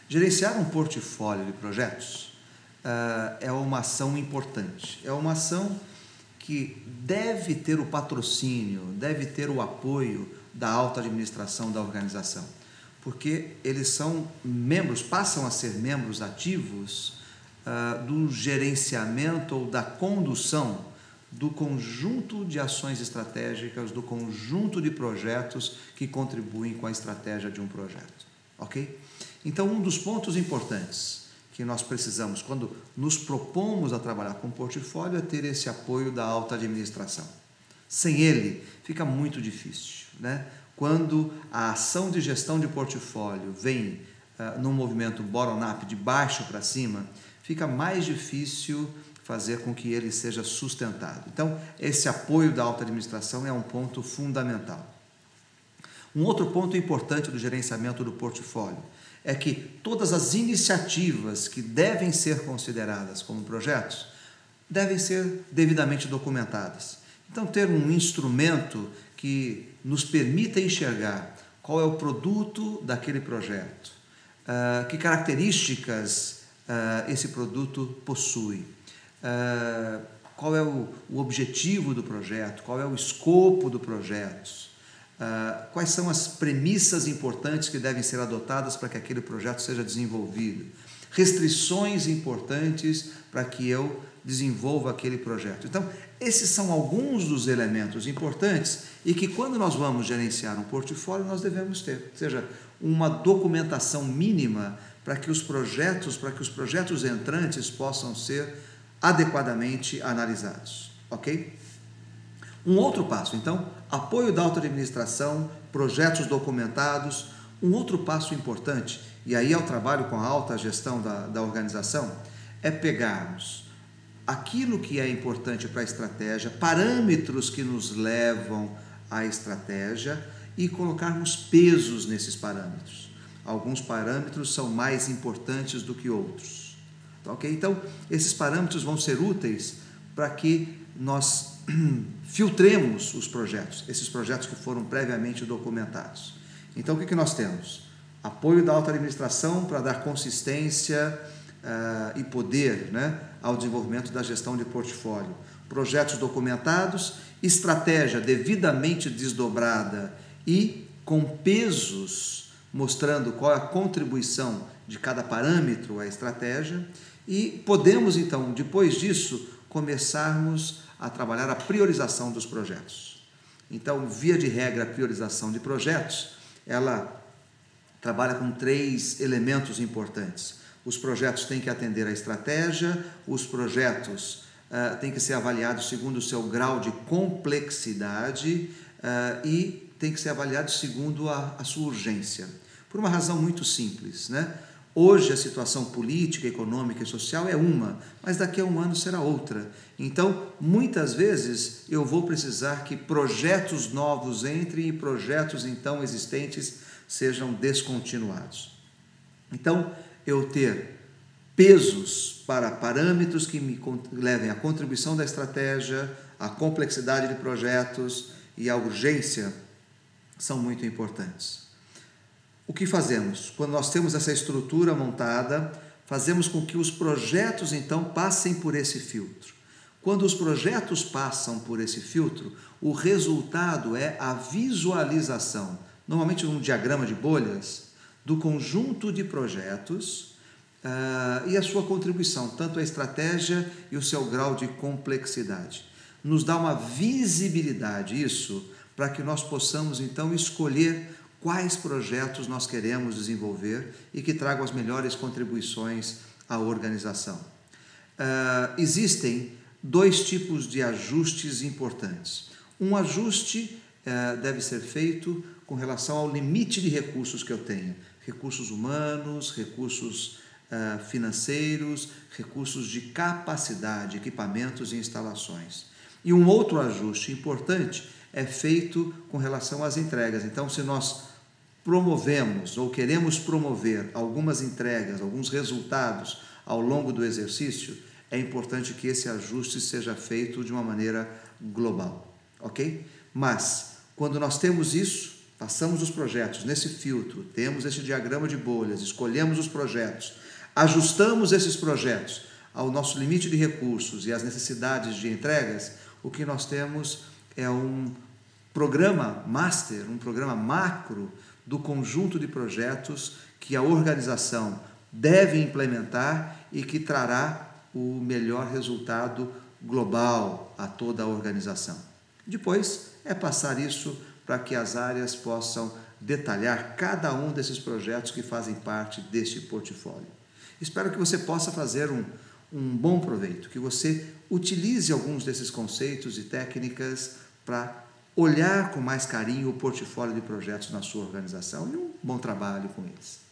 Gerenciar um portfólio de projetos é uma ação importante, é uma ação que deve ter o patrocínio, deve ter o apoio da alta administração da organização, porque eles são membros, passam a ser membros ativos do gerenciamento ou da condução do conjunto de ações estratégicas, do conjunto de projetos que contribuem com a estratégia de um projeto, ok? Então, um dos pontos importantes que nós precisamos quando nos propomos a trabalhar com portfólio é ter esse apoio da alta administração. Sem ele, fica muito difícil, né? Quando a ação de gestão de portfólio vem num movimento bottom-up, de baixo para cima, fica mais difícil fazer com que ele seja sustentado. Então, esse apoio da alta administração é um ponto fundamental. Um outro ponto importante do gerenciamento do portfólio é que todas as iniciativas que devem ser consideradas como projetos devem ser devidamente documentadas. Então, ter um instrumento que nos permita enxergar qual é o produto daquele projeto, que características esse produto possui, qual é o objetivo do projeto, qual é o escopo do projeto, quais são as premissas importantes que devem ser adotadas para que aquele projeto seja desenvolvido, restrições importantes para que eu desenvolva aquele projeto. Então, esses são alguns dos elementos importantes e que quando nós vamos gerenciar um portfólio nós devemos ter, ou seja, uma documentação mínima para que os projetos entrantes possam ser adequadamente analisados, ok? Um outro passo, então, apoio da alta administração, projetos documentados. Um outro passo importante, e aí é o trabalho com a alta gestão da organização, é pegarmos aquilo que é importante para a estratégia, parâmetros que nos levam à estratégia e colocarmos pesos nesses parâmetros. Alguns parâmetros são mais importantes do que outros. Okay? Então, esses parâmetros vão ser úteis para que nós filtremos os projetos, esses projetos que foram previamente documentados. Então, o que nós temos? Apoio da alta administração para dar consistência e poder, né, ao desenvolvimento da gestão de portfólio. Projetos documentados, estratégia devidamente desdobrada e com pesos, mostrando qual é a contribuição de cada parâmetro à estratégia. E podemos, então, depois disso, começarmos a trabalhar a priorização dos projetos. Então, via de regra, a priorização de projetos, ela trabalha com 3 elementos importantes. Os projetos têm que atender à estratégia, os projetos têm que ser avaliados segundo o seu grau de complexidade e têm que ser avaliados segundo a sua urgência. Por uma razão muito simples, né? Hoje a situação política, econômica e social é uma, mas daqui a um ano será outra. Então, muitas vezes eu vou precisar que projetos novos entrem e projetos então existentes sejam descontinuados. Então, eu ter pesos para parâmetros que me levem à contribuição da estratégia, à complexidade de projetos e à urgência são muito importantes. O que fazemos? Quando nós temos essa estrutura montada, fazemos com que os projetos, então, passem por esse filtro. Quando os projetos passam por esse filtro, o resultado é a visualização, normalmente um diagrama de bolhas, do conjunto de projetos e a sua contribuição, tanto a estratégia e o seu grau de complexidade. Nos dá uma visibilidade, isso, para que nós possamos, então, escolher quais projetos nós queremos desenvolver e que tragam as melhores contribuições à organização. Existem 2 tipos de ajustes importantes. Um ajuste deve ser feito com relação ao limite de recursos que eu tenho. Recursos humanos, recursos financeiros, recursos de capacidade, equipamentos e instalações. E um outro ajuste importante é feito com relação às entregas. Então, se nós promovemos ou queremos promover algumas entregas, alguns resultados ao longo do exercício, é importante que esse ajuste seja feito de uma maneira global, ok? Mas, quando nós temos isso, passamos os projetos nesse filtro, temos esse diagrama de bolhas, escolhemos os projetos, ajustamos esses projetos ao nosso limite de recursos e às necessidades de entregas, o que nós temos é um programa master, um programa macro do conjunto de projetos que a organização deve implementar e que trará o melhor resultado global a toda a organização. Depois é passar isso para que as áreas possam detalhar cada um desses projetos que fazem parte deste portfólio. Espero que você possa fazer um bom proveito, que você utilize alguns desses conceitos e técnicas para olhar com mais carinho o portfólio de projetos na sua organização e um bom trabalho com eles.